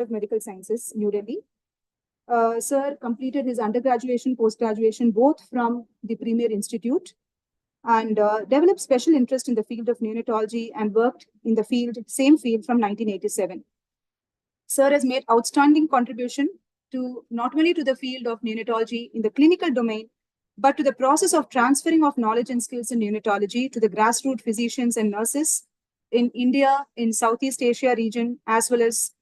of Medical Sciences, New Delhi. Sir completed his undergraduation, post-graduation, both from the Premier Institute, and developed special interest in the field of neonatology and worked in the same field from 1987. Sir has made outstanding contribution to not only to the field of neonatology in the clinical domain, but to the process of transferring of knowledge and skills in neonatology to the grassroots physicians and nurses in India, in Southeast Asia region, as well as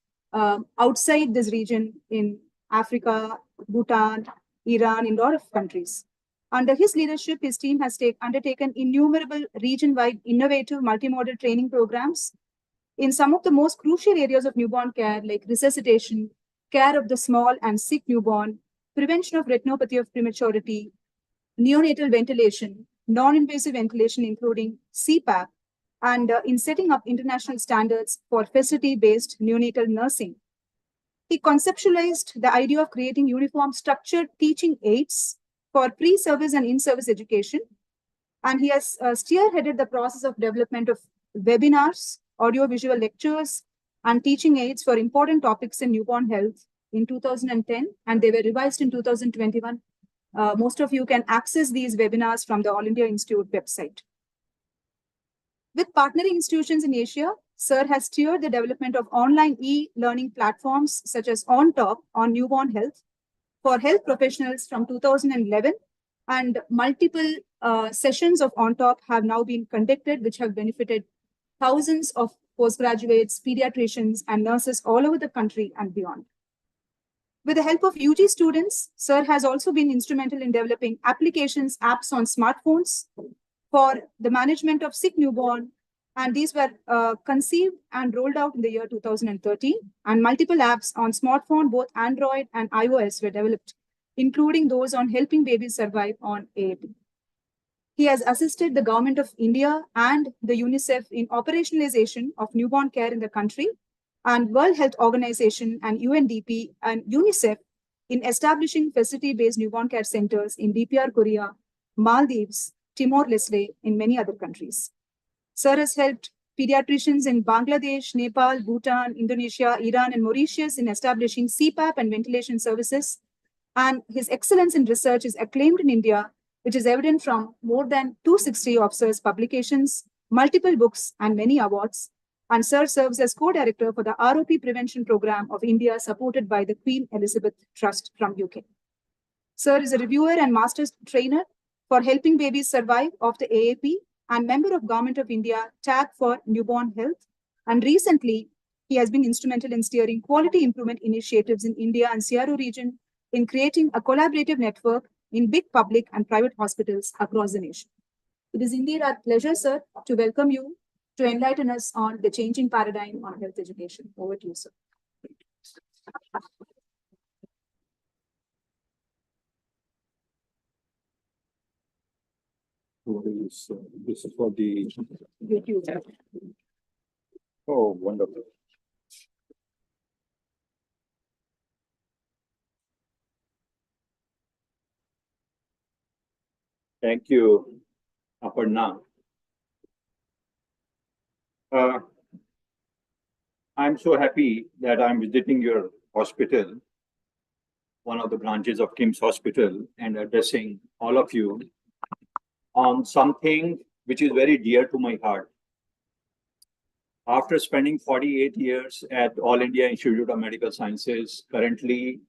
outside this region in Africa, Bhutan, Iran, in a lot of countries. Under his leadership, his team has undertaken innumerable region-wide innovative multimodal training programs in some of the most crucial areas of newborn care, like resuscitation, care of the small and sick newborn, prevention of retinopathy of prematurity, neonatal ventilation, non-invasive ventilation, including CPAP, and in setting up international standards for facility-based neonatal nursing. He conceptualized the idea of creating uniform structured teaching aids for pre-service and in-service education. And he has spearheaded the process of development of webinars, audio-visual lectures, and teaching aids for important topics in newborn health in 2010, and they were revised in 2021. Most of you can access these webinars from the All India Institute website. With partnering institutions in Asia, Sir has steered the development of online e-learning platforms such as OnTop on newborn health for health professionals from 2011, and multiple sessions of OnTop have now been conducted, which have benefited thousands of postgraduates, pediatricians, and nurses all over the country and beyond. With the help of UG students, Sir has also been instrumental in developing applications, apps on smartphones for the management of sick newborn, and these were conceived and rolled out in the year 2013, and multiple apps on smartphone, both Android and iOS, were developed, including those on helping babies survive on AAP. He has assisted the Government of India and the UNICEF in operationalization of newborn care in the country, and World Health Organization and UNDP and UNICEF in establishing facility-based newborn care centers in DPR, Korea, Maldives, Timor-Leste, in many other countries. Sir has helped pediatricians in Bangladesh, Nepal, Bhutan, Indonesia, Iran, and Mauritius in establishing CPAP and ventilation services. And his excellence in research is acclaimed in India, which is evident from more than 260 of Sir's publications, multiple books, and many awards. And Sir serves as co-director for the ROP Prevention Program of India, supported by the Queen Elizabeth Trust from UK. Sir is a reviewer and master's trainer for helping babies survive of the AAP, and member of Government of India TAG for newborn health. And recently, he has been instrumental in steering quality improvement initiatives in India and CRO region in creating a collaborative network in big public and private hospitals across the nation. It is indeed our pleasure, sir, to welcome you to enlighten us on the changing paradigm on health education. Over to you, sir. This is for the YouTube. Oh, wonderful. Thank you, Aparna. I'm so happy that I'm visiting your hospital, one of the branches of KIMS Hospital, and addressing all of you on something which is very dear to my heart. After spending 48 years at All India Institute of Medical Sciences, currently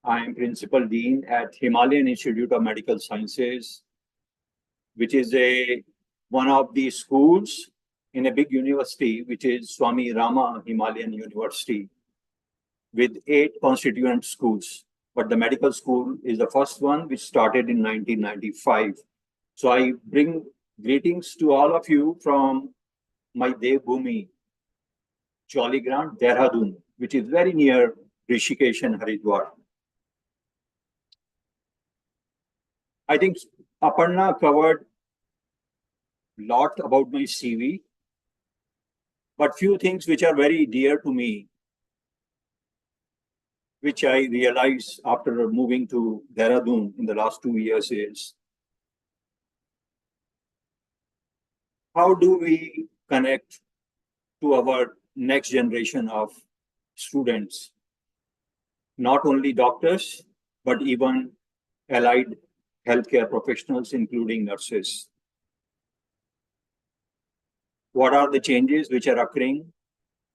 I am Principal Dean at Himalayan Institute of Medical Sciences, which is one of the schools in a big university, which is Swami Rama Himalayan University, with 8 constituent schools. But the medical school is the first one, which started in 1995. So I bring greetings to all of you from my Devbhumi, Jollygrant, Dehradun, which is very near Rishikesh and Haridwar. I think Aparna covered a lot about my CV, but few things which are very dear to me, which I realized after moving to Dehradun in the last 2 years, is how do we connect to our next generation of students, not only doctors, but even allied healthcare professionals, including nurses. What are the changes which are occurring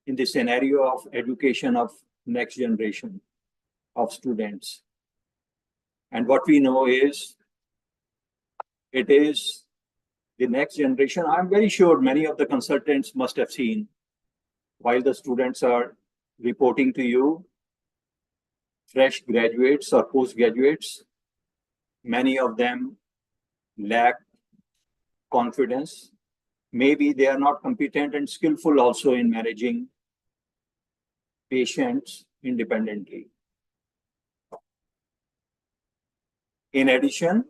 in the scenario of education of next generation of students? And what we know is, it is the next generation. I'm very sure many of the consultants must have seen, while the students are reporting to you, fresh graduates or postgraduates, many of them lack confidence. Maybe they are not competent and skillful also in managing patients independently. In addition,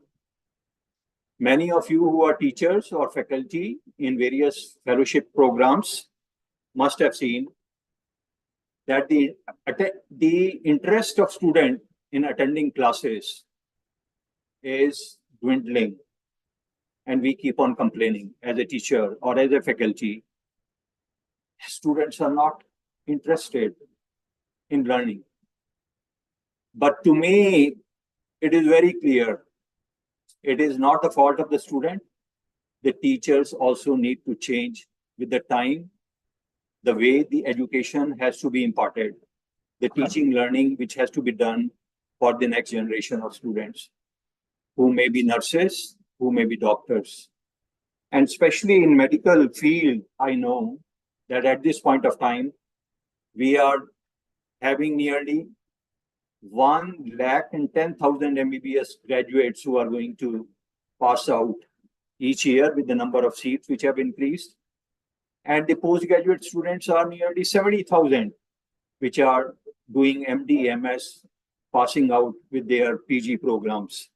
many of you who are teachers or faculty in various fellowship programs must have seen that the interest of student in attending classes is dwindling, and we keep on complaining as a teacher or as a faculty. Students are not interested in learning. But to me, it is very clear, it is not the fault of the student. The teachers also need to change with the time, the way the education has to be imparted, the teaching learning which has to be done for the next generation of students, who may be nurses, who may be doctors. And especially in medical field, I know that at this point of time, we are having nearly 110,000 MBBS graduates who are going to pass out each year with the number of seats which have increased. And the postgraduate students are nearly 70,000, which are doing MD, MS, passing out with their PG programs.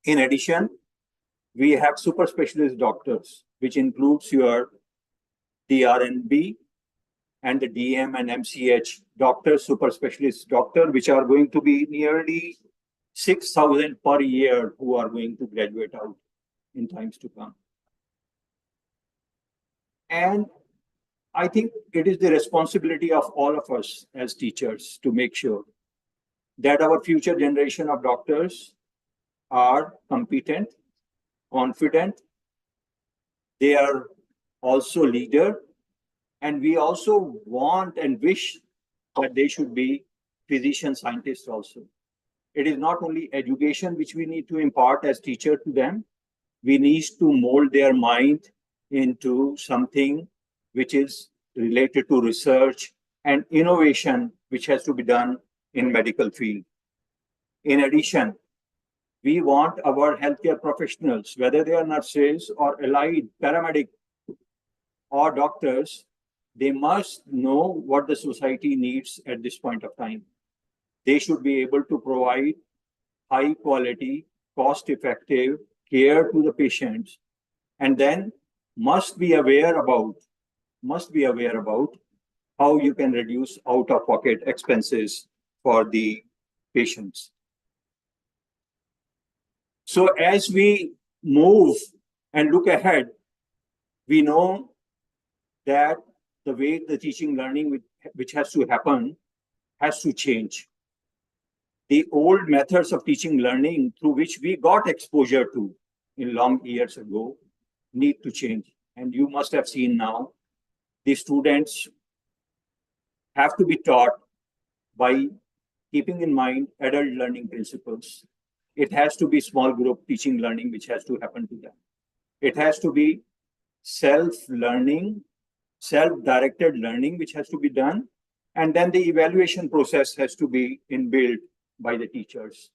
In addition, we have super specialist doctors, which includes your DRNB and the DM and MCH doctors, super specialist doctor, which are going to be nearly 6,000 per year who are going to graduate out in times to come. And I think it is the responsibility of all of us as teachers to make sure that our future generation of doctors are competent, confident, they are also leader, and we also want and wish that they should be physician scientists also. It is not only education which we need to impart as teacher to them, we need to mold their mind into something which is related to research and innovation which has to be done in medical field. In addition, we want our healthcare professionals, whether they are nurses or allied paramedic or doctors, they must know what the society needs at this point of time. They should be able to provide high quality, cost-effective care to the patients, and then must be aware about how you can reduce out-of-pocket expenses for the patients. So as we move and look ahead, we know that the way the teaching learning which has to happen has to change. The old methods of teaching learning through which we got exposure to in long years ago need to change. And you must have seen now, the students have to be taught by keeping in mind adult learning principles. It has to be small group teaching learning which has to happen to them. It has to be self-learning, self-directed learning which has to be done. And then the evaluation process has to be inbuilt by the teachers.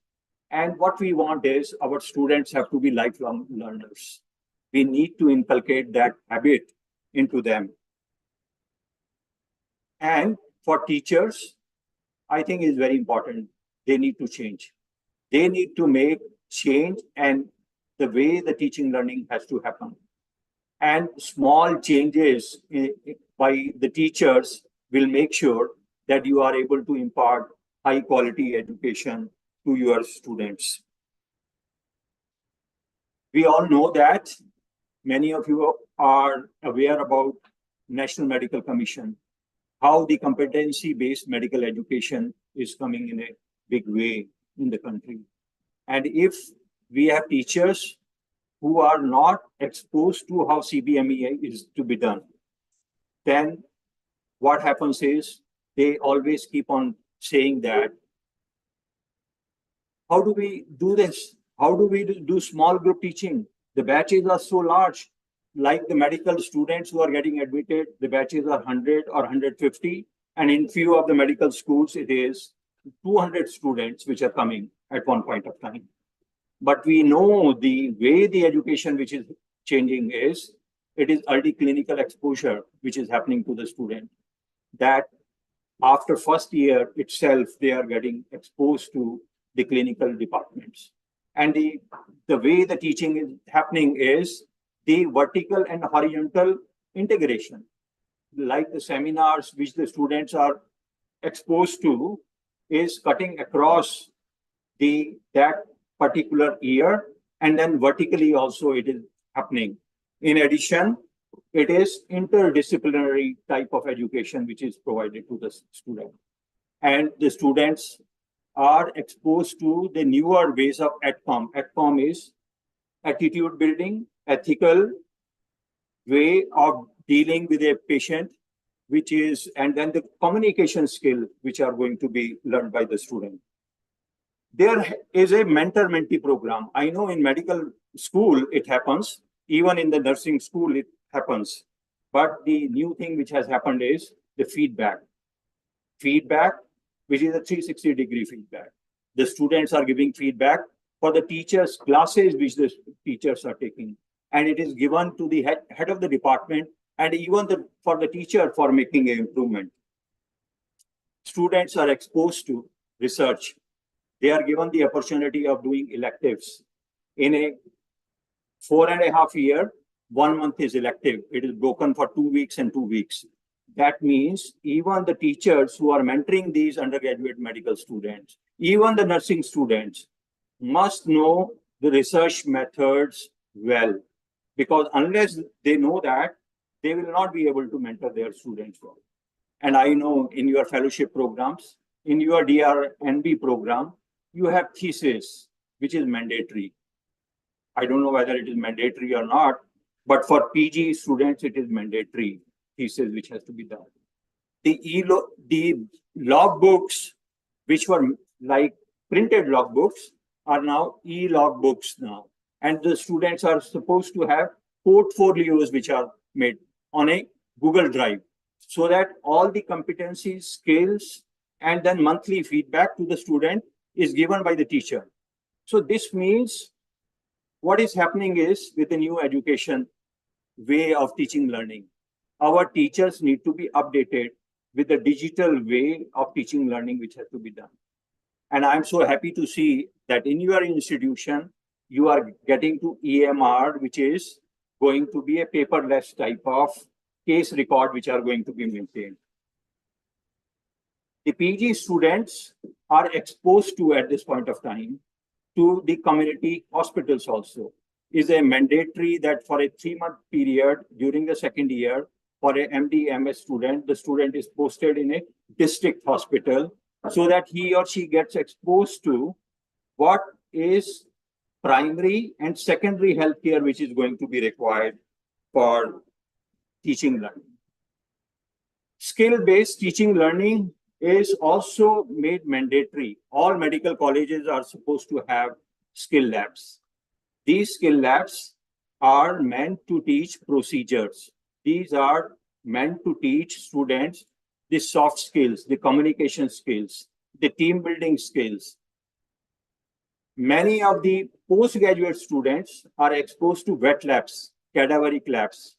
And what we want is our students have to be lifelong learners. We need to inculcate that habit into them. And for teachers, I think is very important. They need to change. They need to make change and the way the teaching learning has to happen. And small changes by the teachers will make sure that you are able to impart high quality education to your students. We all know that many of you are aware about National Medical Commission. how the competency-based medical education is coming in a big way in the country. And if we have teachers who are not exposed to how CBME is to be done, then what happens is they always keep on saying that, how do we do this? How do we do small group teaching? The batches are so large. Like the medical students who are getting admitted, the batches are 100 or 150. And in few of the medical schools, it is 200 students which are coming at one point of time. But we know the way the education which is changing is, it is early clinical exposure which is happening to the student. That after first year itself, they are getting exposed to the clinical departments. And the way the teaching is happening is the vertical and horizontal integration. Like the seminars which the students are exposed to is cutting across that particular year, and then vertically also it is happening. In addition, it is interdisciplinary type of education which is provided to the student. And the students are exposed to the newer ways of ATCOM. ATCOM is attitude building, ethical way of dealing with a patient, which is, and then the communication skill, which are going to be learned by the student. There is a mentor-mentee program. I know in medical school it happens, even in the nursing school it happens. But the new thing which has happened is the feedback. Feedback, which is a 360-degree feedback. The students are giving feedback for the teachers' classes which the teachers are taking. And it is given to the head of the department and even for the teacher for making an improvement. Students are exposed to research. They are given the opportunity of doing electives. In a 4.5 year, 1 month is elective. It is broken for 2 weeks and 2 weeks. That means even the teachers who are mentoring these undergraduate medical students, even the nursing students, must know the research methods well. Because unless they know that, they will not be able to mentor their students well. And I know in your fellowship programs, in your DRNB program, you have thesis, which is mandatory. I don't know whether it is mandatory or not, but for PG students, it is mandatory thesis which has to be done. The logbooks, which were like printed logbooks, are now e-logbooks now. And the students are supposed to have portfolios which are made on a Google Drive, so that all the competencies, skills, and then monthly feedback to the student is given by the teacher. So this means what is happening is, with the new education way of teaching learning, our teachers need to be updated with the digital way of teaching learning which has to be done. And I'm so happy to see that in your institution, you are getting to EMR, which is going to be a paperless type of case record which are going to be maintained. The PG students are exposed to, at this point of time, to the community hospitals also. Is a mandatory that for a 3-month period during the second year, for a MD, MS student, the student is posted in a district hospital so that he or she gets exposed to what is primary and secondary healthcare which is going to be required for teaching learning. Skill-based teaching learning is also made mandatory. All medical colleges are supposed to have skill labs. These skill labs are meant to teach procedures. These are meant to teach students the soft skills, the communication skills, the team building skills. Many of the postgraduate students are exposed to wet labs, cadaveric labs,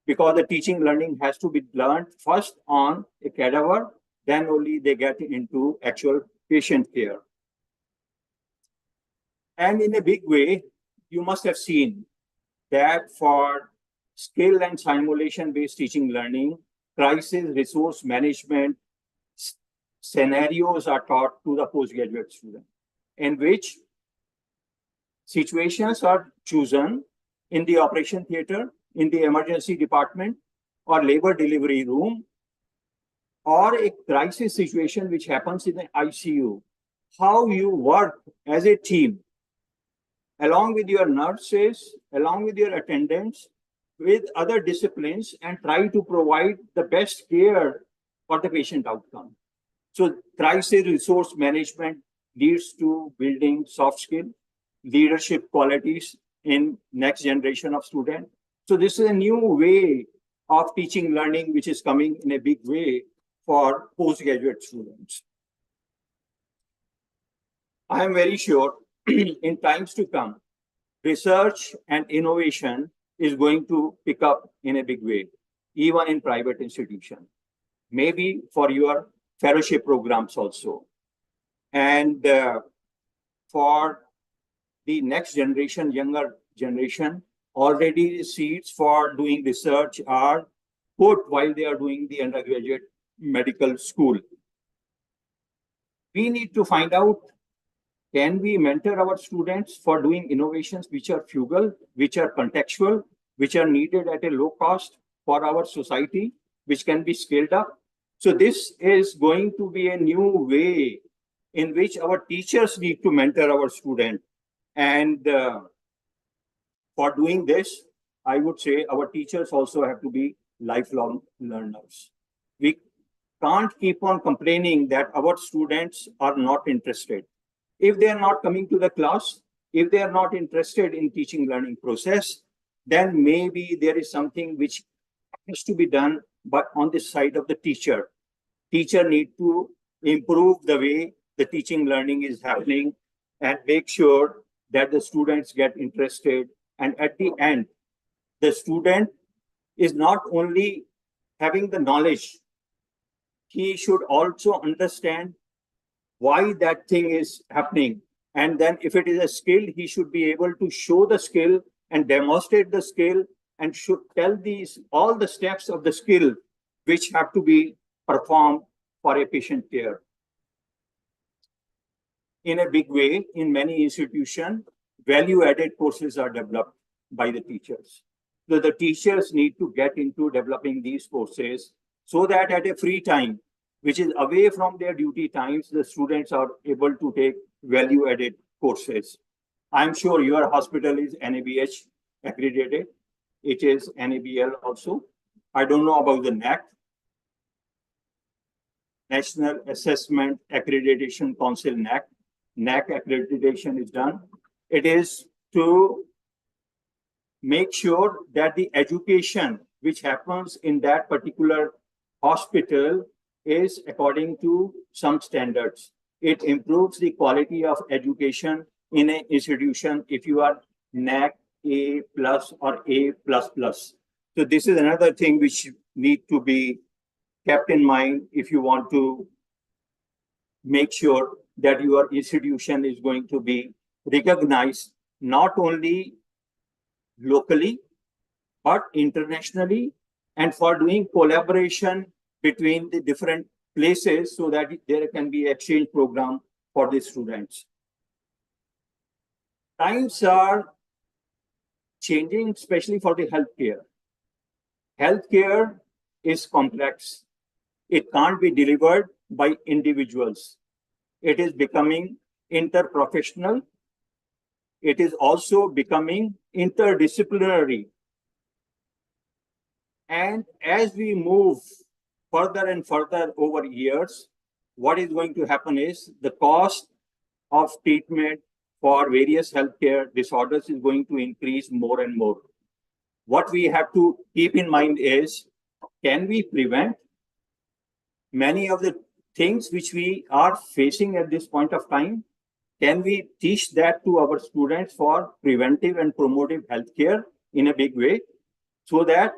because the teaching learning has to be learned first on a cadaver, then only they get into actual patient care. And in a big way, you must have seen that for skill and simulation-based teaching learning, crisis resource management scenarios are taught to the postgraduate student, in which situations are chosen in the operation theater, in the emergency department, or labor delivery room, or a crisis situation which happens in the ICU, how you work as a team, along with your nurses, along with your attendants, with other disciplines, and try to provide the best care for the patient outcome. So crisis resource management leads to building soft skill, leadership qualities in next generation of students. So this is a new way of teaching learning, which is coming in a big way for postgraduate students. I am very sure in times to come, research and innovation is going to pick up in a big way, even in private institutions, maybe for your fellowship programs also. And for the next generation, younger generation, already seats for doing research are put while they are doing the undergraduate medical school. We need to find out, can we mentor our students for doing innovations which are frugal, which are contextual, which are needed at a low cost for our society, which can be scaled up? So this is going to be a new way in which our teachers need to mentor our students. And for doing this, I would say our teachers also have to be lifelong learners. We can't keep on complaining that our students are not interested. If they are not coming to the class, if they are not interested in teaching learning process, then maybe there is something which has to be done, but on the side of the teacher. Teacher need to improve the way the teaching learning is happening and make sure that the students get interested. And at the end, the student is not only having the knowledge, he should also understand why that thing is happening. And then if it is a skill, he should be able to show the skill and demonstrate the skill and should tell all the steps of the skill which have to be performed for a patient care. In a big way, in many institutions, value-added courses are developed by the teachers. So the teachers need to get into developing these courses so that at a free time, which is away from their duty times, the students are able to take value-added courses. I'm sure your hospital is NABH accredited. It is NABL also. I don't know about the NAC, National Assessment Accreditation Council, NAC. NAC accreditation is done. It is to make sure that the education which happens in that particular hospital is according to some standards. It improves the quality of education in an institution if you are NAC A+ or A++. So this is another thing which need to be kept in mind if you want to make sure that your institution is going to be recognized not only locally, but internationally, and for doing collaboration between the different places so that there can be exchange program for the students. Times are changing, especially for the healthcare. Healthcare is complex. It can't be delivered by individuals. It is becoming interprofessional. It is also becoming interdisciplinary. And as we move further and further over years, what is going to happen is the cost of treatment for various healthcare disorders is going to increase more and more. What we have to keep in mind is, can we prevent many of the things which we are facing at this point of time? Can we teach that to our students for preventive and promotive healthcare in a big way so that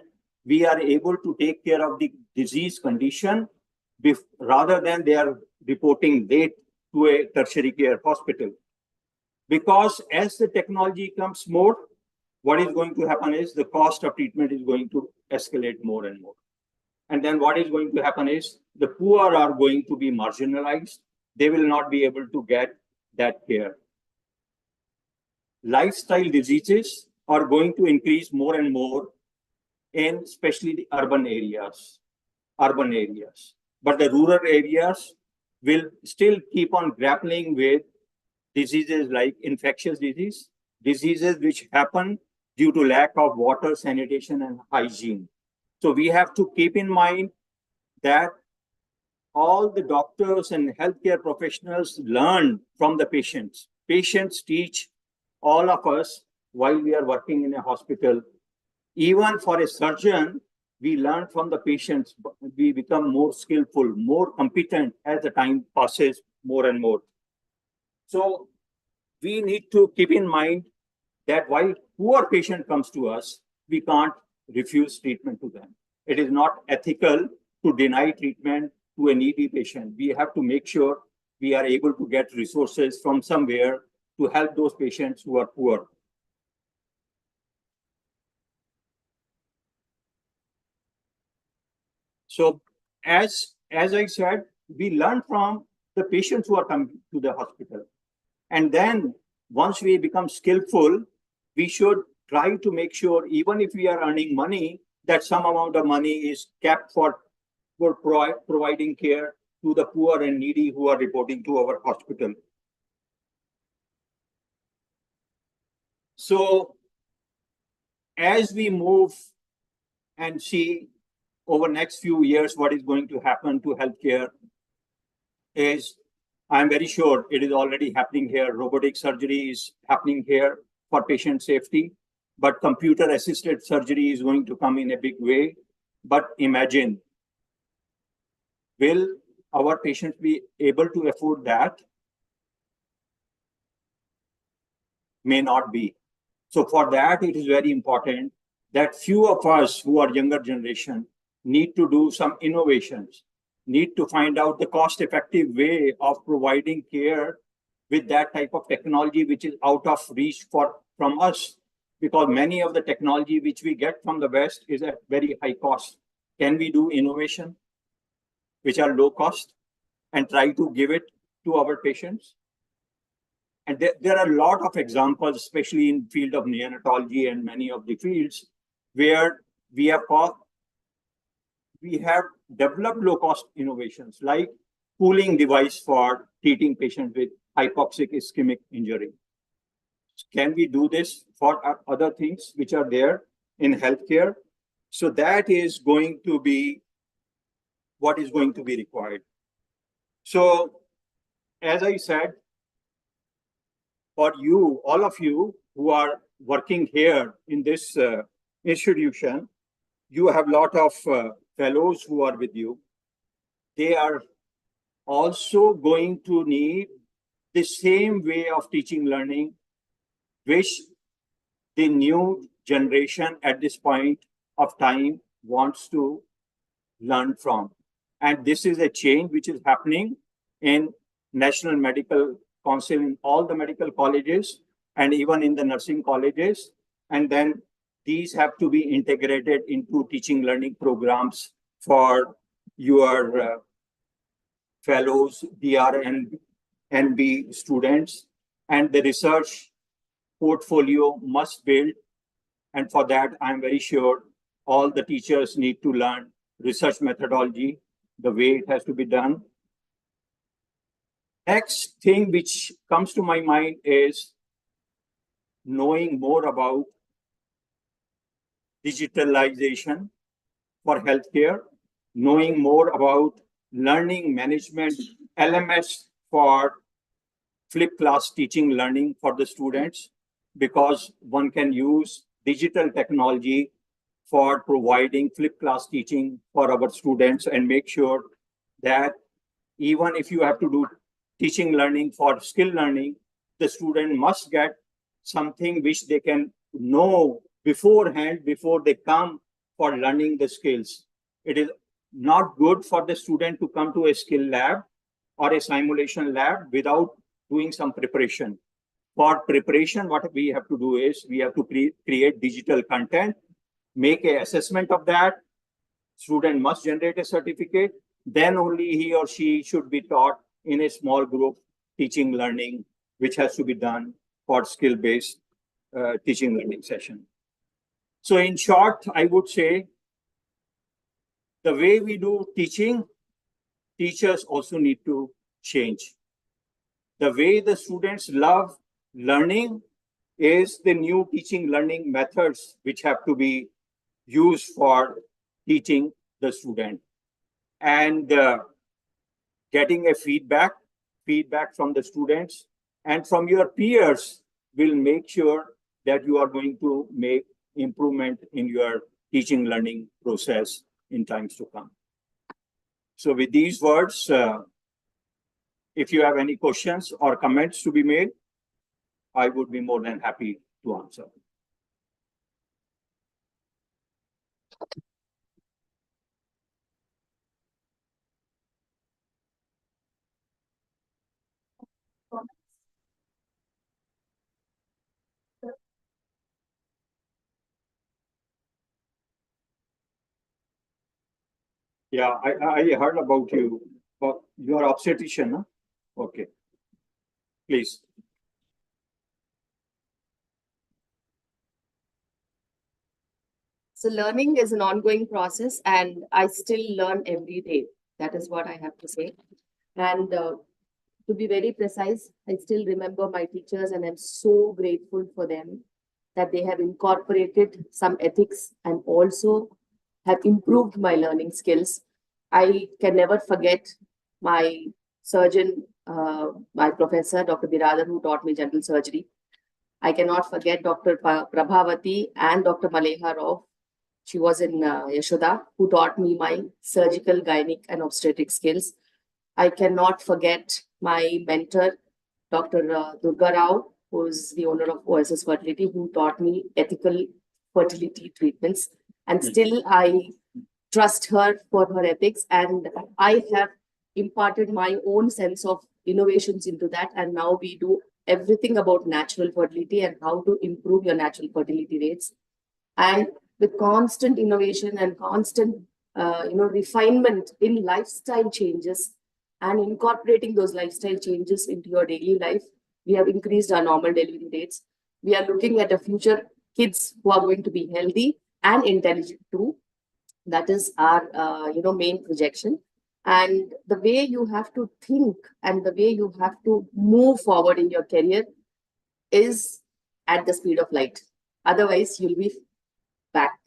we are able to take care of the disease condition rather than they are reporting late to a tertiary care hospital? Because as the technology comes more, what is going to happen is the cost of treatment is going to escalate more and more. And then what is going to happen is the poor are going to be marginalized. They will not be able to get that care. Lifestyle diseases are going to increase more and more in especially the urban areas. but the rural areas will still keep on grappling with diseases like infectious diseases which happen due to lack of water, sanitation, and hygiene. So we have to keep in mind that all the doctors and healthcare professionals learn from the patients. Patients teach all of us while we are working in a hospital. Even for a surgeon, we learn from the patients. We become more skillful, more competent as the time passes more and more. So we need to keep in mind that while poor patient comes to us, we can't refuse treatment to them. It is not ethical to deny treatment to a needy patient. We have to make sure we are able to get resources from somewhere to help those patients who are poor. So as I said, we learn from the patients who are coming to the hospital. And then once we become skillful, we should try to make sure, even if we are earning money, that some amount of money is kept for providing care to the poor and needy who are reporting to our hospital. So as we move and see over next few years what is going to happen to healthcare is, I'm very sure it is already happening here. Robotic surgery is happening here for patient safety, but computer-assisted surgery is going to come in a big way. But imagine, will our patients be able to afford that? May not be. So for that, it is very important that few of us who are younger generation need to do some innovations, need to find out the cost-effective way of providing care with that type of technology which is out of reach from us, because many of the technology which we get from the West is at very high cost. Can we do innovation which are low cost and try to give it to our patients? And there are a lot of examples, especially in field of neonatology and many of the fields, where we have developed low-cost innovations like cooling device for treating patients with hypoxic ischemic injury. Can we do this for other things which are there in healthcare? So that is going to be what is going to be required. So as I said, for you, all of you who are working here in this institution, you have a lot of fellows who are with you. They are also going to need the same way of teaching learning, which the new generation at this point of time wants to learn from. And this is a change which is happening in National Medical Council, in all the medical colleges, and even in the nursing colleges. And then these have to be integrated into teaching learning programs for your fellows, DR and NB students. And the research portfolio must build. And for that, I'm very sure all the teachers need to learn research methodology, the way it has to be done. Next thing which comes to my mind is knowing more about digitalization for healthcare, knowing more about learning management, LMS for flipped class teaching learning for the students, because one can use digital technology for providing flipped class teaching for our students, and make sure that even if you have to do teaching learning for skill learning, the student must get something which they can know beforehand before they come for learning the skills. It is not good for the student to come to a skill lab or a simulation lab without doing some preparation. For preparation, what we have to do is we have to create digital content, make an assessment of that. Student must generate a certificate. Then only he or she should be taught in a small group teaching learning, which has to be done for skill-based teaching learning session. So in short, I would say the way we do teaching teachers also need to change. The way the students love learning is the new teaching learning methods which have to be used for teaching the student. And getting a feedback from the students and from your peers will make sure that you are going to make improvement in your teaching learning process in times to come. So with these words, if you have any questions or comments to be made, I would be more than happy to answer. Yeah, I heard about you. You are obstetrician, huh? Okay. Please. So learning is an ongoing process and I still learn every day. That is what I have to say. And to be very precise, I still remember my teachers and I'm so grateful for them that they have incorporated some ethics and also have improved my learning skills. I can never forget my surgeon, my professor, Dr. Deorari, who taught me general surgery. I cannot forget Dr. Prabhavati and Dr. Maleha Rao. She was in Yashoda, who taught me my surgical, gynec, and obstetric skills. I cannot forget my mentor, Dr. Durga Rao, who is the owner of OSS Fertility, who taught me ethical fertility treatments. And still, I trust her for her ethics. And I have imparted my own sense of innovations into that. And now we do everything about natural fertility and how to improve your natural fertility rates. And with constant innovation and constant refinement in lifestyle changes and incorporating those lifestyle changes into your daily life, we have increased our normal delivery rates. We are looking at a future kids who are going to be healthy and intelligent too. That is our main projection. And the way you have to think and the way you have to move forward in your career is at the speed of light. Otherwise, you'll be back.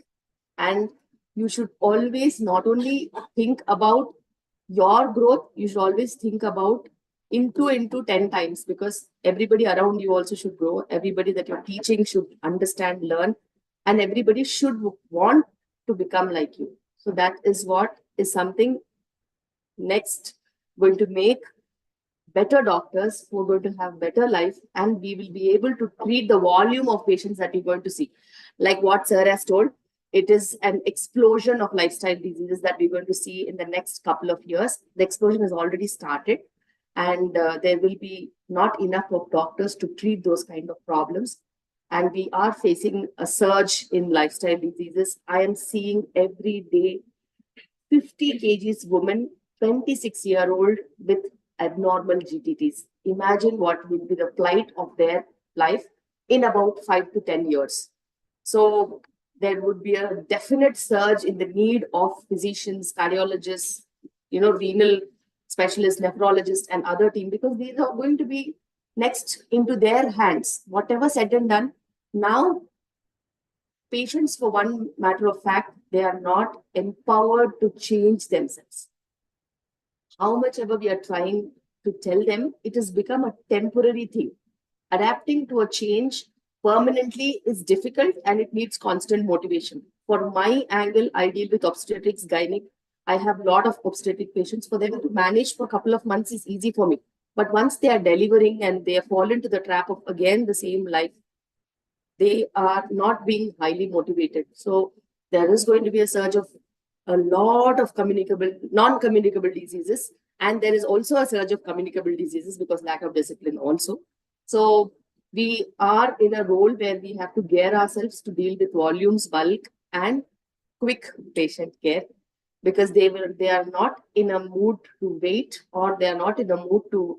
And you should always not only think about your growth, you should always think about into 10 times, because everybody around you also should grow. Everybody that you're teaching should understand, learn, and everybody should want to become like you. So that is what is something next going to make better doctors who are going to have better life, and we will be able to treat the volume of patients that we're going to see. Like what Sir has told, it is an explosion of lifestyle diseases that we're going to see in the next couple of years. The explosion has already started, and there will be not enough of doctors to treat those kind of problems. And we are facing a surge in lifestyle diseases. I am seeing every day 50 kgs woman, 26-year-old with abnormal GTTs. Imagine what will be the plight of their life in about 5 to 10 years. So there would be a definite surge in the need of physicians, cardiologists, renal specialists, nephrologists, and other team, because these are going to be next into their hands. Whatever said and done, now patients, for one matter of fact, they are not empowered to change themselves. How much ever we are trying to tell them, it has become a temporary thing. Adapting to a change permanently is difficult and it needs constant motivation. For my angle, I deal with obstetrics, gynec. I have a lot of obstetric patients. For them to manage for a couple of months is easy for me. But once they are delivering and they fall into the trap of again the same life, they are not being highly motivated. So there is going to be a surge of a lot of non-communicable diseases. And there is also a surge of communicable diseases because lack of discipline also. So we are in a role where we have to gear ourselves to deal with volumes, bulk, and quick patient care, because they are not in a mood to wait, or they are not in a mood to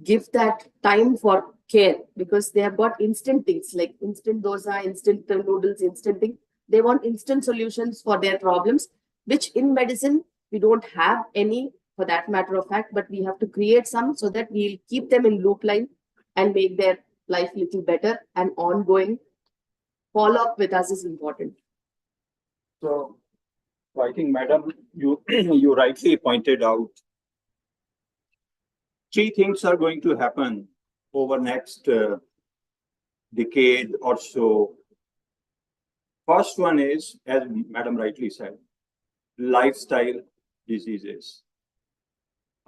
give that time for care, because they have got instant things like instant dosa, instant noodles, instant thing. They want instant solutions for their problems, which in medicine we don't have any for that matter of fact, but we have to create some so that we'll keep them in loop line and make their life little better, and ongoing follow-up with us is important. So I think, madam, you, you rightly pointed out three things are going to happen over next decade or so. First one is, as madam rightly said, lifestyle diseases,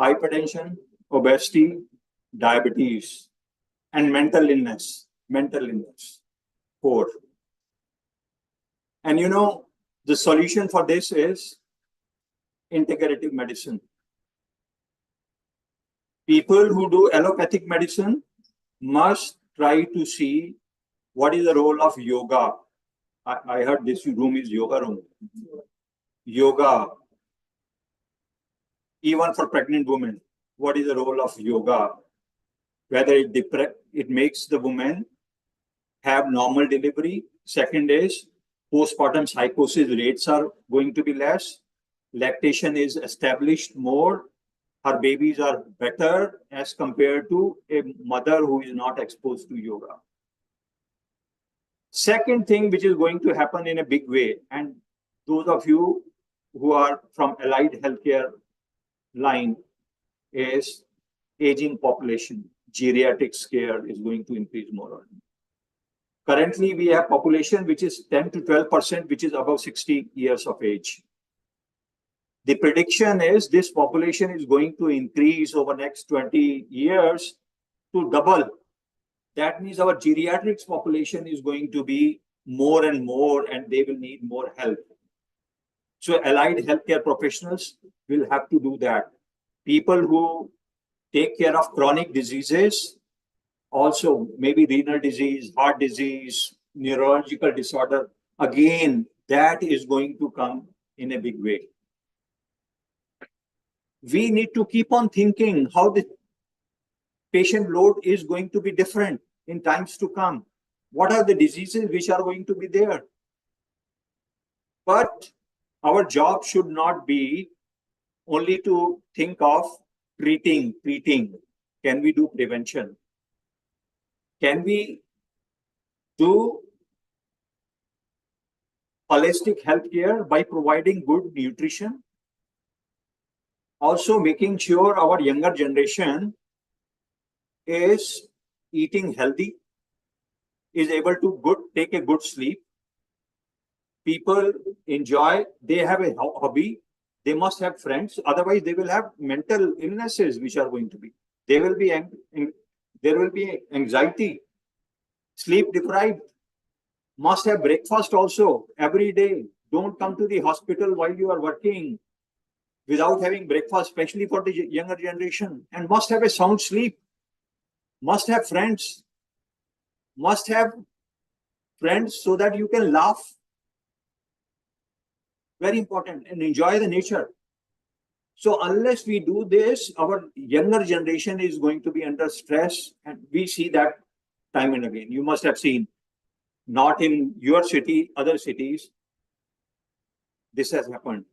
hypertension, obesity, diabetes, and mental illness. Four. And you know, the solution for this is integrative medicine. People who do allopathic medicine must try to see what is the role of yoga. I heard this room is yoga room. Yoga, even for pregnant women, what is the role of yoga? Whether it makes the woman have normal delivery. Second is postpartum psychosis rates are going to be less. Lactation is established more. Her babies are better as compared to a mother who is not exposed to yoga. Second thing which is going to happen in a big way, and those of you who are from allied healthcare line, is aging population. Geriatrics care is going to increase more. Currently, we have population which is 10 to 12%, which is above 60 years of age. The prediction is this population is going to increase over next 20 years to double. That means our geriatrics population is going to be more and more, and they will need more help. So allied healthcare professionals will have to do that. People who take care of chronic diseases, also maybe renal disease, heart disease, neurological disorder, again, that is going to come in a big way. We need to keep on thinking how the patient load is going to be different in times to come. What are the diseases which are going to be there? But our job should not be only to think of treating. Can we do prevention? Can we do holistic healthcare by providing good nutrition? Also making sure our younger generation is eating healthy, is able to take a good sleep. People enjoy, they have a hobby, they must have friends, otherwise they will have mental illnesses which are going to be. There will be anxiety, sleep deprived, must have breakfast also every day. Don't come to the hospital while you are working without having breakfast, especially for the younger generation, and must have a sound sleep, must have friends so that you can laugh. Very important, and enjoy the nature. So unless we do this, our younger generation is going to be under stress, and we see that time and again. You must have seen, not in your city, other cities, this has happened.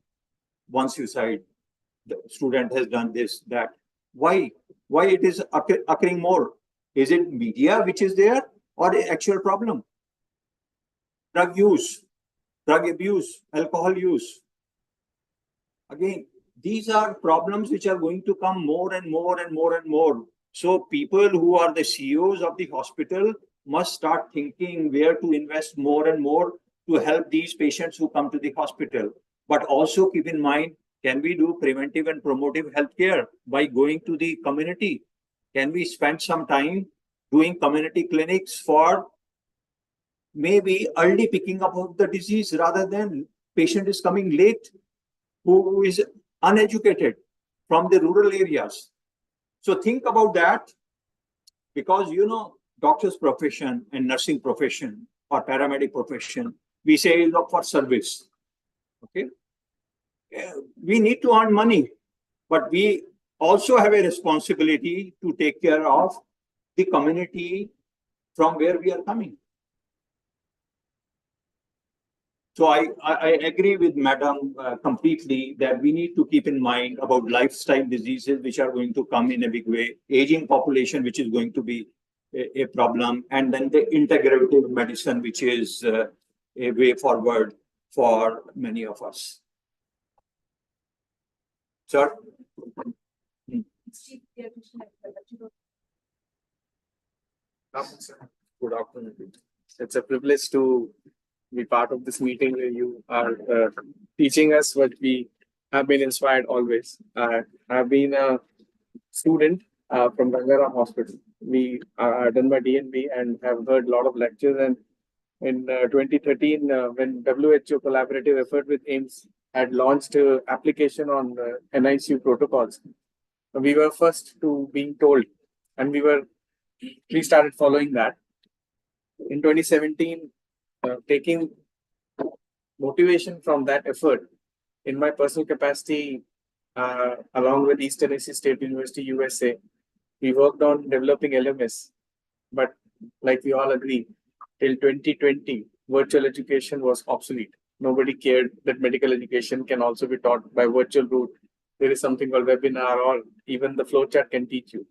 One suicide, the student has done this, that. Why it is occurring more? Is it media which is there, or the actual problem? Drug use, drug abuse, alcohol use. Again, these are problems which are going to come more and more and more and more. So people who are the CEOs of the hospital must start thinking where to invest more and more to help these patients who come to the hospital. But also keep in mind, can we do preventive and promotive healthcare by going to the community? Can we spend some time doing community clinics for maybe early picking up of the disease rather than patient is coming late who is uneducated from the rural areas? So think about that, because doctor's profession and nursing profession or paramedic profession, we say look for service. Okay, we need to earn money, but we also have a responsibility to take care of the community from where we are coming. So I agree with Madam completely that we need to keep in mind about lifestyle diseases which are going to come in a big way, aging population which is going to be a problem, and then the integrative medicine which is a way forward for many of us. Sir? Good afternoon. It's a privilege to be part of this meeting where you are teaching us what we have been inspired always. I've been a student from Gangara Hospital. We are done my DNB and have heard a lot of lectures. And in 2013, when WHO collaborative effort with AIIMS had launched application on NICU protocols, we were first to being told, and we started following that. In 2017, taking motivation from that effort in my personal capacity, along with East Tennessee State University, USA, we worked on developing LMS. But like we all agree, till 2020, virtual education was obsolete. Nobody cared that medical education can also be taught by virtual route. There is something called webinar, or even the flowchart can teach you.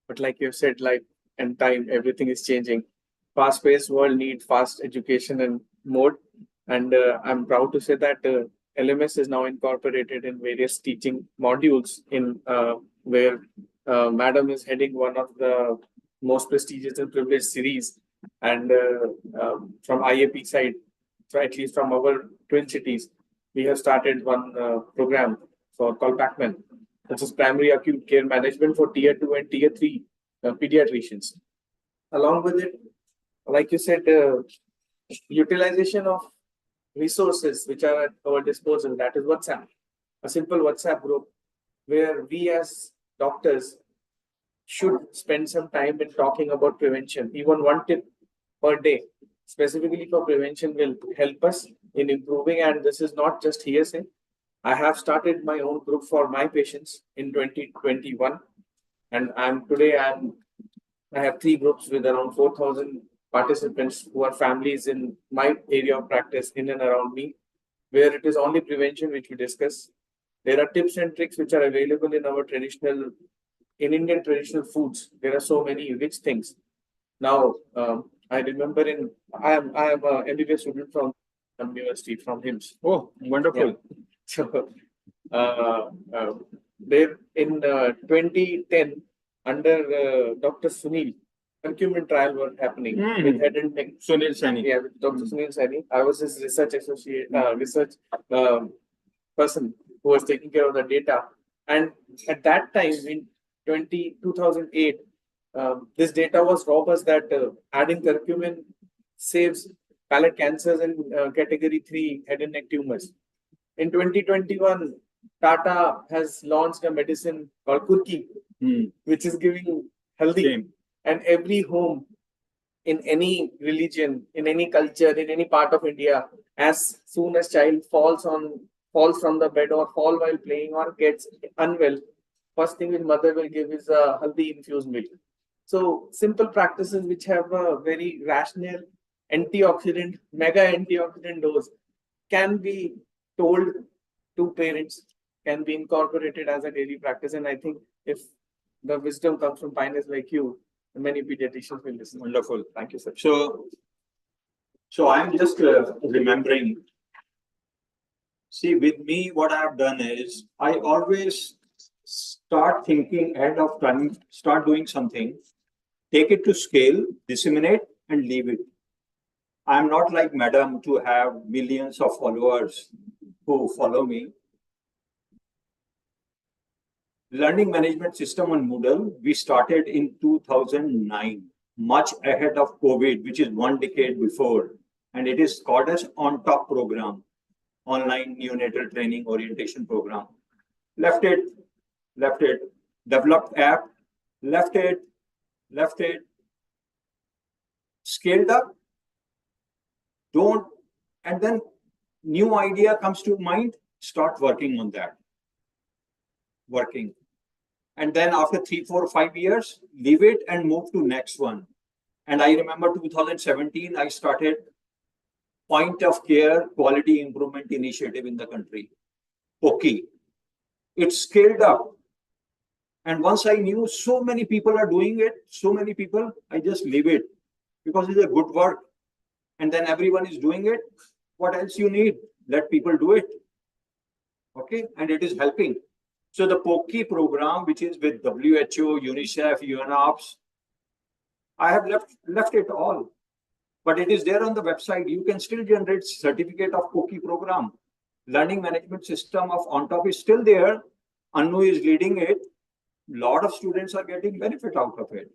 But like you said, life and time, everything is changing. Fast-paced world needs fast education and mode. And I'm proud to say that LMS is now incorporated in various teaching modules in where Madam is heading one of the most prestigious and privileged series. And from IAP side, at least from our twin cities, we have started one program called PACMAN, which is primary acute care management for tier 2 and tier 3 pediatricians. Along with it, like you said, utilization of resources which are at our disposal, that is WhatsApp, a simple WhatsApp group where we as doctors should spend some time in talking about prevention. Even one tip per day, specifically for prevention, will help us in improving. And this is not just hearsay. I have started my own group for my patients in 2021. And I have 3 groups with around 4,000 participants who are families in my area of practice in and around me, where it is only prevention which we discuss. There are tips and tricks which are available in our in Indian traditional foods. There are so many rich things. Now, I remember I am a MBBS student from university, from HIMS. Oh, wonderful. Yeah. So, there in 2010, under Dr. Sunil, curcumin trial were happening with head and neck. Sunil Saini. Yeah, with Dr. Sunil Saini. I was his research associate, research person who was taking care of the data. And at that time, in 2008, this data was robust that adding curcumin saves palate cancers and category 3 head and neck tumors. In 2021, Tata has launched a medicine called Kurki, which is giving healthy. Same. And every home in any religion, in any culture, in any part of India, as soon as child falls from the bed or fall while playing or gets unwell, first thing his mother will give is a healthy infused milk. So simple practices which have a very rational mega antioxidant dose can be told to parents, can be incorporated as a daily practice. And I think if the wisdom comes from pioneers like you, many pediatricians will listen. Wonderful. Thank you, sir. So I'm just remembering. See, with me, what I have done is I always start thinking ahead of time, start doing something, take it to scale, disseminate, and leave it. I'm not like Madam to have millions of followers who follow me. Learning management system on Moodle, we started in 2009, much ahead of COVID, which is 1 decade before. And it is called as On Top program, online neonatal training orientation program. Left it, developed app, left it, scaled up, and then new idea comes to mind, start working on that. And then after 3, 4, 5 years, leave it and move to next one. And I remember 2017, I started point of care quality improvement initiative in the country, POCI. It's scaled up. And once I knew so many people are doing it, so many people, I just leave it because it's a good work. And then everyone is doing it. What else you need? Let people do it. Okay, and it is helping. So the POCI program, which is with WHO, UNICEF, UNOPS, I have left it all. But it is there on the website. You can still generate certificate of POCI program. Learning management system of on top is still there. Anu is leading it. Lot of students are getting benefit out of it.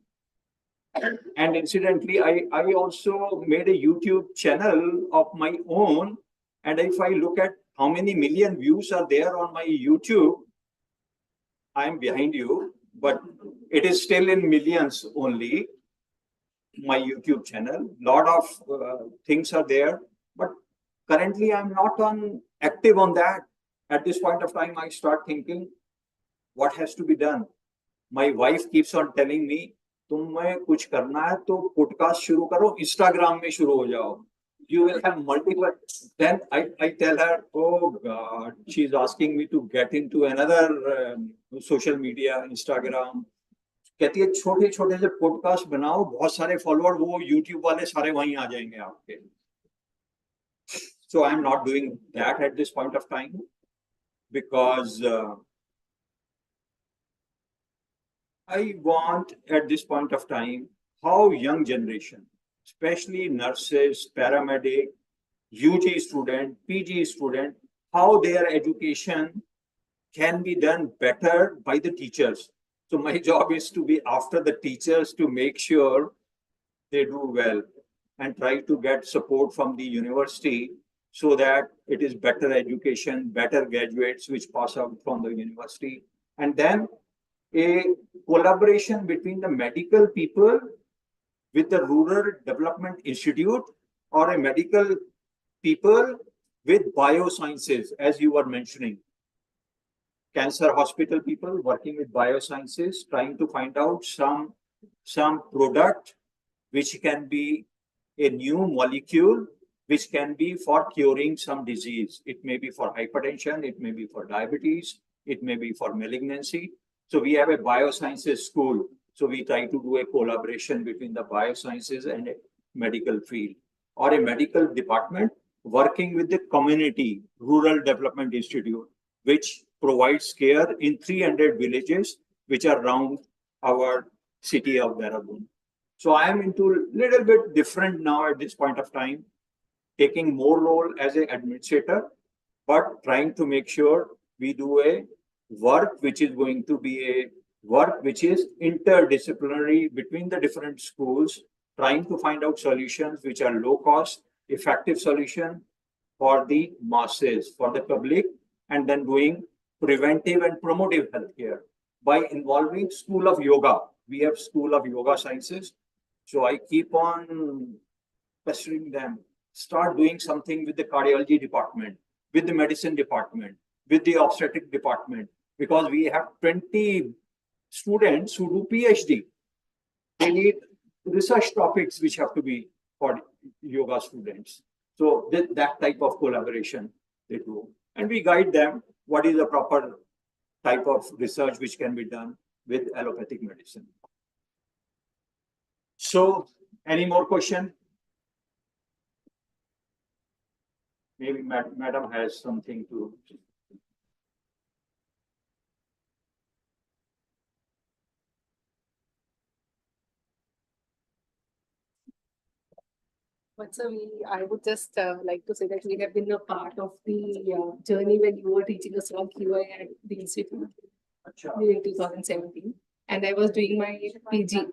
And incidentally, I also made a YouTube channel of my own. And if I look at how many million views are there on my YouTube, I'm behind you, but it is still in millions only. My YouTube channel, lot of things are there, but currently I'm not active on that. At this point of time, I start thinking, what has to be done? My wife keeps on telling me, तुम्हें कुछ करना है तो podcast शुरू करो, Instagram में शुरू हो जाओ. You will have multiple. Then I tell her, oh God, she's asking me to get into another social media, Instagram. कहती है छोटे छोटे से पॉडकास्ट बनाओ, बहुत सारे फॉलोअर, वो यूट्यूब वाले सारे वहीं आ जाएंगे आपके. So I'm not doing that at this point of time because I want at this point of time how young generation, especially nurses, paramedic, UG student, PG student, how their education can be done better by the teachers. So my job is to be after the teachers to make sure they do well and try to get support from the university so that it is better education, better graduates which pass out from the university. And then a collaboration between the medical people with the Rural Development Institute or a medical people with biosciences, as you were mentioning. Cancer hospital people working with biosciences, trying to find out some product which can be a new molecule, which can be for curing some disease. It may be for hypertension, it may be for diabetes, it may be for malignancy. So we have a biosciences school. So we try to do a collaboration between the biosciences and a medical field, or a medical department working with the community Rural Development Institute, which provides care in 300 villages which are around our city of Dehradun. So I am into a little bit different now at this point of time, taking more role as an administrator, but trying to make sure we do a work which is going to be a work which is interdisciplinary between the different schools, trying to find out solutions which are low cost, effective solution for the masses, for the public, and then doing preventive and promotive healthcare by involving School of Yoga. We have School of Yoga Sciences. So I keep on pestering them, start doing something with the cardiology department, with the medicine department, with the obstetric department, because we have 20 students who do PhD. They need research topics which have to be for yoga students. So that type of collaboration they do. And we guide them what is the proper type of research which can be done with allopathic medicine. So any more question? Maybe madam has something to. But sir, I would just like to say that we have been a part of the journey when you were teaching us all QI at the institute during 2017. And I was doing my PG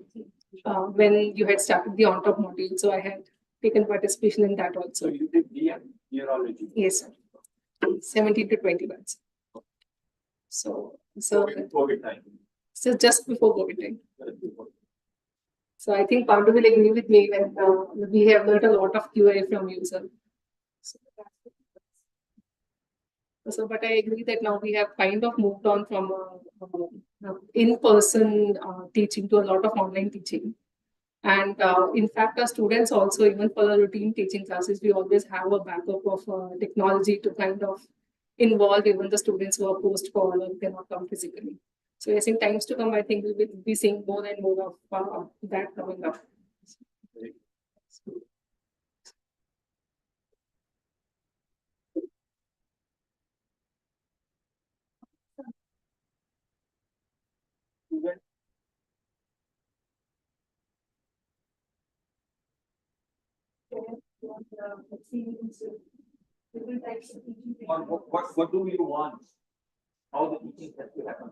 when you had started the on-top module. So I had taken participation in that also. So you did DM, neurology? Yes, sir. 17 to 20 months. So COVID time. So just before COVID time. So I think Pandu will agree with me when we have learned a lot of QA from you, sir. So, but I agree that now we have kind of moved on from in-person teaching to a lot of online teaching. And in fact, our students also, even for the routine teaching classes, we always have a backup of technology to kind of involve even the students who are post-call or cannot come physically. So yes, in times to come, I think we'll be seeing more and more of that coming up. What do you want? How the teaching has to happen?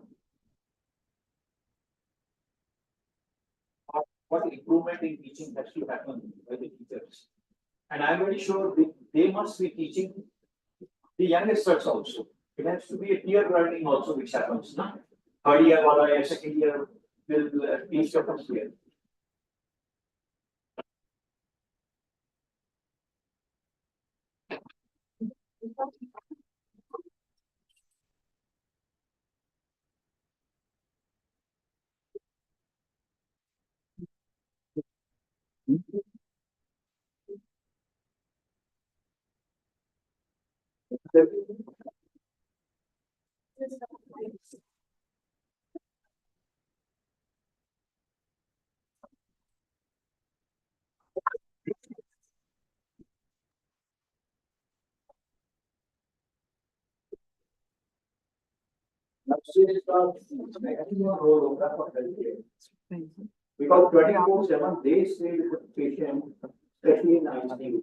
What improvement in teaching has to happen by the teachers? And I'm very sure they must be teaching the youngsters also. It has to be a peer learning also which happens. No? Third year or second year will teach the first year. Because 24/7 they stay with the patient, especially in ICU.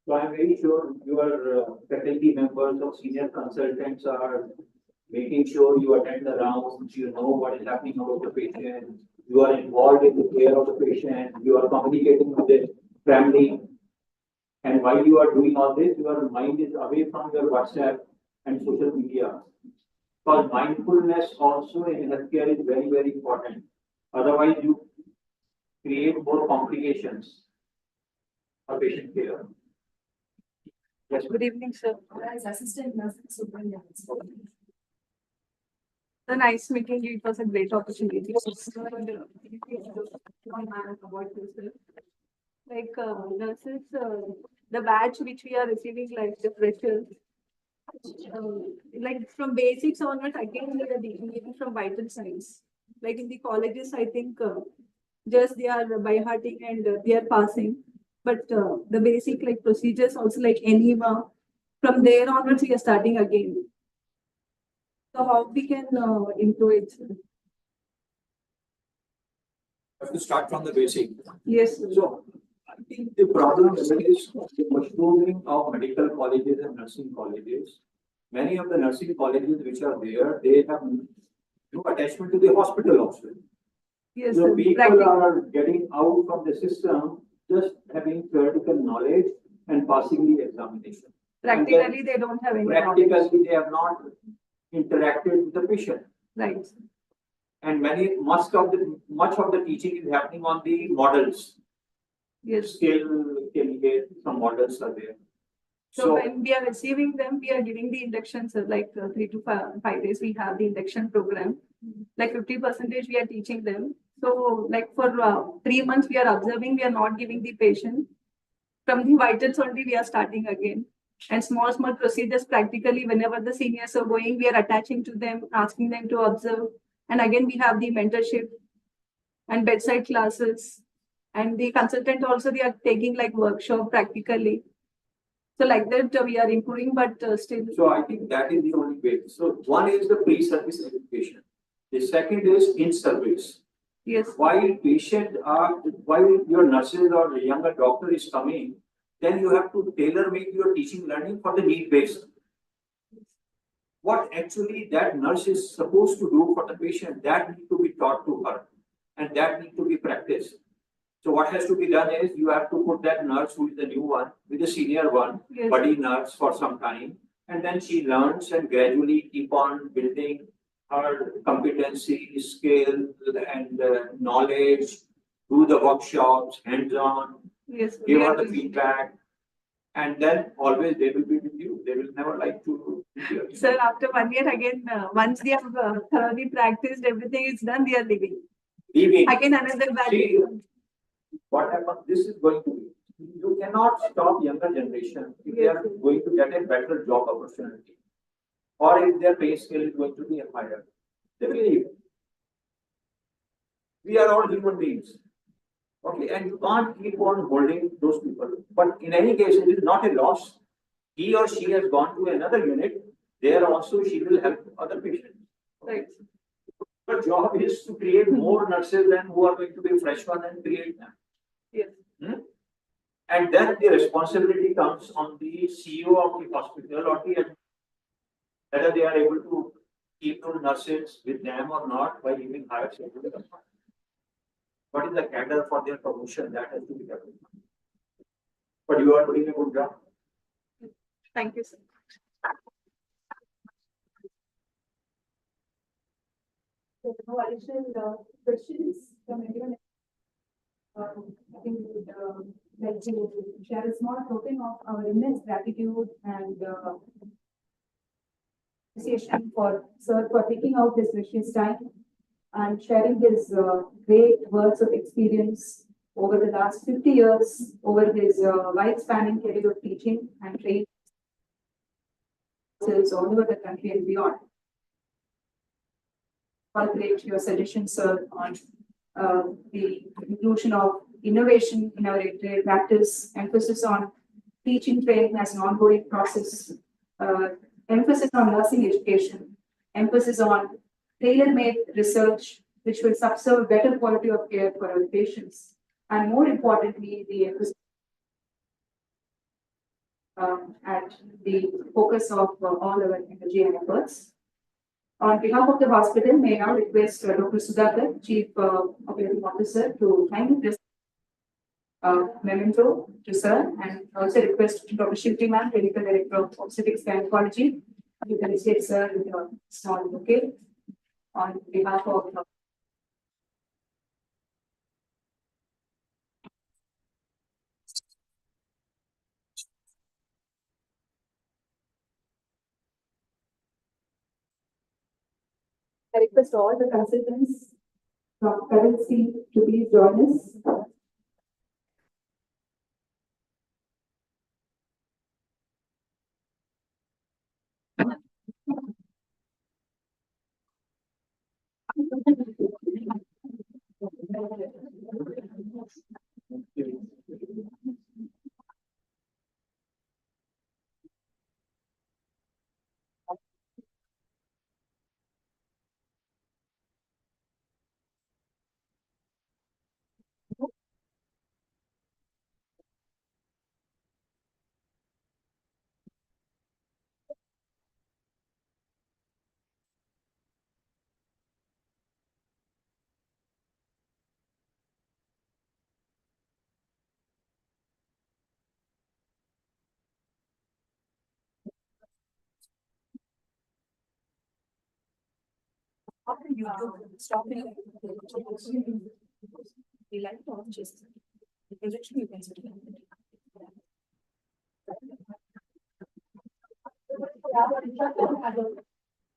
So I'm very sure your faculty members or senior consultants are making sure you attend the rounds, you know what is happening about the patient, you are involved in the care of the patient, you are communicating with the family. And while you are doing all this, your mind is away from your WhatsApp and social media. Because mindfulness also in healthcare is very, very important. Otherwise, you create more complications for patient care. Yes, Good evening, sir. As assistant nursing superintendent. A nice meeting you. It was a great opportunity. Like nurses, the batch which we are receiving, like the freshers, like from basics onwards, again we are deviating from vital signs. Like in the colleges, I think just they are by hearting and they are passing. But the basic like procedures also like enema, from there onwards we are starting again. So how we can improve it? have to start from the basic. Yes. So I think the problem is the mushrooming of medical colleges and nursing colleges. Many of the nursing colleges which are there, they have no attachment to the hospital also. Yes. So sir. people are getting out from the system just having theoretical knowledge and passing the examination. Practically, they don't have any knowledge. Practically, they have not interacted with the patient. Right. And much of the teaching is happening on the models. Yes. Still can get some models are there. So when we are receiving them, we are giving the inductions like 3 to 5 days. We have the induction program. Like 50% we are teaching them. So like for 3 months we are observing. We are not giving the patient. From the vitals only we are starting again. And small procedures practically whenever the seniors are going, we are attaching to them, asking them to observe. And again we have the mentorship and bedside classes. And the consultant also they are taking like workshop practically. So like that we are improving, but still. So I think that is the only way. So one is the pre-service education. The second is in-service. Yes. While your nurses or the younger doctor is coming, then you have to tailor-make your teaching learning for the need-based. What actually that nurse is supposed to do for the patient, that needs to be taught to her, and that needs to be practiced. So what has to be done is you have to put that nurse who is the new one with the senior one, Yes. buddy nurse for some time, and then she learns and gradually keep on building her competency, skill, and knowledge, do the workshops, hands-on, Yes. give her the feedback. And then always they will be with you. They will never like to. Sir, after 1 year again, once they have thoroughly practiced, everything is done, they are leaving. Leaving. Again, another bad See, day. what happens? This is going to be. You cannot stop younger generation if they are going to get a better job opportunity, or if their pay scale is going to be higher. They will leave. We are all human beings. Okay, and you can't keep on holding those people. But in any case, it is not a loss. He or she has gone to another unit. There also she will help other patients. Right. Her job is to create more nurses than who are going to be fresh one and create them. Yes. And then the responsibility comes on the CEO of the hospital or the whether they are able to keep those nurses with them or not by giving higher salary. What is the cadre for their promotion? That has to be done. But you are doing a good job. Thank you, sir. No additional questions from anyone? I think we would like to share a small token of our immense gratitude and appreciation for Sir for taking out this precious time and sharing his great words of experience over the last 50 years, over his wide-spanning career of teaching and training all over the country and beyond. Calculate your suggestions, sir, on the inclusion of innovation in our day-to-day practice, emphasis on teaching training as an ongoing process, emphasis on nursing education, emphasis on tailor-made research, which will subserve better quality of care for our patients, and more importantly, the emphasis at the focus of all our energy and efforts. On behalf of the hospital, may I now request Dr. Sudhakar, Chief Operating Officer, to kindly present memento to Sir, and also request Dr. Shilpi Ma'am, Clinical Director of Obstetrics Gynecology, you can state Sir with a small bouquet on behalf of I request all the consultants from Cuddles team to please join us. Stopping. We like to just the projection you can see.